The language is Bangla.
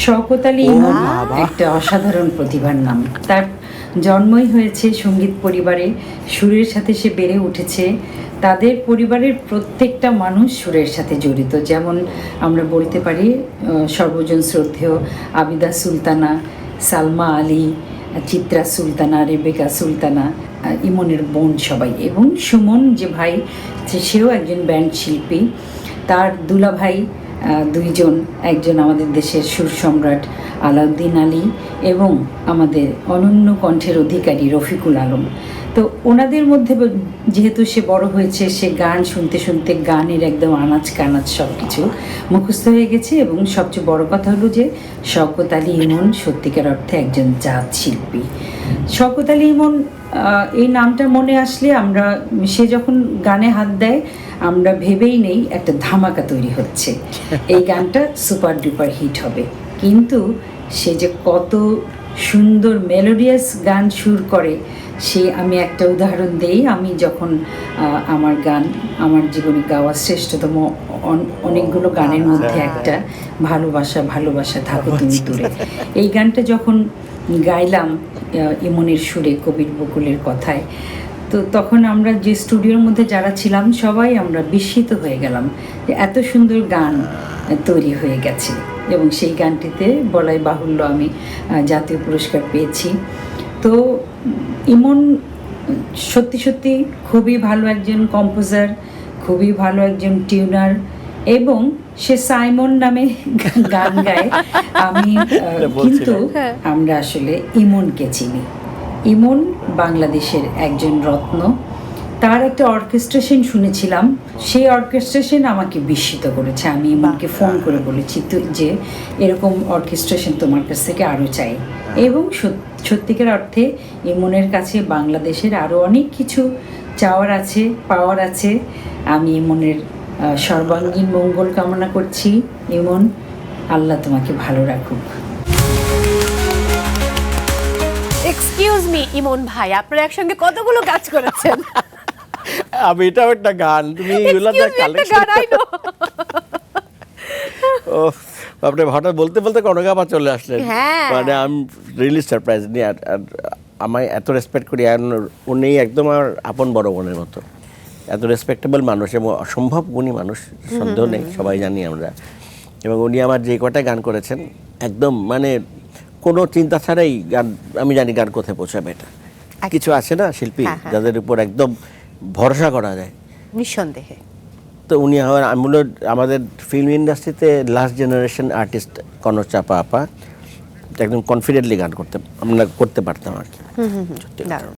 শওকত আলী ইমন একটা অসাধারণ প্রতিভার নাম। তার জন্মই হয়েছে সঙ্গীত পরিবারে, সুরের সাথে সে বেড়ে উঠেছে। তাদের পরিবারের প্রত্যেকটা মানুষ সুরের সাথে জড়িত। যেমন আমরা বলতে পারি সর্বজন শ্রদ্ধেয় আবিদা সুলতানা, সালমা আলী, চিত্রা সুলতানা, রেবেকা সুলতানা, ইমনের বোন সবাই, এবং সুমন যে ভাই, সেও একজন ব্যান্ড শিল্পী। তার দুলাভাই দুইজন, একজন আমাদের দেশের সুর সম্রাট আলাউদ্দিন আলী এবং আমাদের অনন্য কণ্ঠের অধিকারী রফিকুল আলম। তো ওনাদের মধ্যে যেহেতু সে বড় হয়েছে, সে গান শুনতে শুনতে গানের একদম আনাচ কানাচ সব কিছু মুখস্থ হয়ে গেছে। এবং সবচেয়ে বড় কথা হলো যে শওকত আলী ইমন সত্যিকার অর্থে একজন জাত শিল্পী। শওকত আলী ইমন এই নামটা মনে আসলে আমরা, সে যখন গানে হাত দেয় আমরা ভেবেই নেই একটা ধামাকা তৈরি হচ্ছে, এই গানটা সুপার ডুপার হিট হবে। কিন্তু সে যে কত সুন্দর মেলোডিয়াস গান সুর করে, সে আমি একটা উদাহরণ দেই। আমি যখন আমার গান, আমার জীবনে গাওয়া শ্রেষ্ঠতম অনেকগুলো গানের মধ্যে একটা ভালোবাসা ভালোবাসা থাকো তুমি দূরে, এই গানটা যখন গাইলাম ইমনের সুরে, কবির বকুলের কথায়, তো তখন আমরা যে স্টুডিওর মধ্যে যারা ছিলাম সবাই আমরা বিস্মিত হয়ে গেলাম যে এত সুন্দর গান তৈরি হয়ে গেছে। এবং সেই গানটিতে বলাই বাহুল্য আমি জাতীয় পুরস্কার পেয়েছি। তো ইমন সত্যি সত্যি খুবই ভালো একজন কম্পোজার, খুবই ভালো একজন টিউনার, এবং সে সাইমন নামে গান গায়। আমি কিন্তু আমরা আসলে ইমনকে চিনি। ইমন বাংলাদেশের একজন রত্ন। তার একটা অর্কেস্ট্রেশন শুনেছিলাম, সেই অর্কেস্ট্রেশন আমাকে বিস্মিত করেছে। আমি ইমনকে ফোন করে বলেছি যে এরকম অর্কেস্ট্রেশন তোমার কাছ থেকে আরও চাই। এবং সত্যিকার অর্থে ইমনের কাছে বাংলাদেশের আরও অনেক কিছু চাওয়ার আছে, পাওয়ার আছে। আমি ইমনের সর্বাঙ্গীন মঙ্গল কামনা করছি। ইমন, আল্লাহ তোমাকে ভালো রাখুক। এক্সকিউজ মি ইমন ভাই, আপনারা একসঙ্গে কতগুলো কাজ করেছেন? আমি এটাও একটা গান, তুমি এগুলো দেখ কালেকশন। ও আপনি হঠাৎ বলতে বলতে কনকাপা চলে আসলেন, মানে আই এম রিয়েলি সারপ্রাইজ। আর আমায় এত রেসপেক্ট করি, উনি একদম আমার আপন বড় বোনের মতো। এত রেসপেক্টেবল মানুষ এবং অসম্ভব গুণী মানুষ, সন্দেহ নেই, সবাই জানি আমরা। এবং উনি আমার যে কটা গান করেছেন একদম মানে কোনো চিন্তা ছাড়াই গান, আমি জানি গান কোথায় পৌঁছাবে। এটা কিছু আছে না শিল্পী যাদের উপর একদম ভরসা করা যায় নিঃসন্দেহে। তো উনি আমাদের ফিল্ম ইন্ডাস্ট্রিতে লাস্ট জেনারেশন আর্টিস্ট কনক চাপা আপা, একদম কনফিডেন্টলি গান আমরা করতে পারতাম আর কি। দারুণ।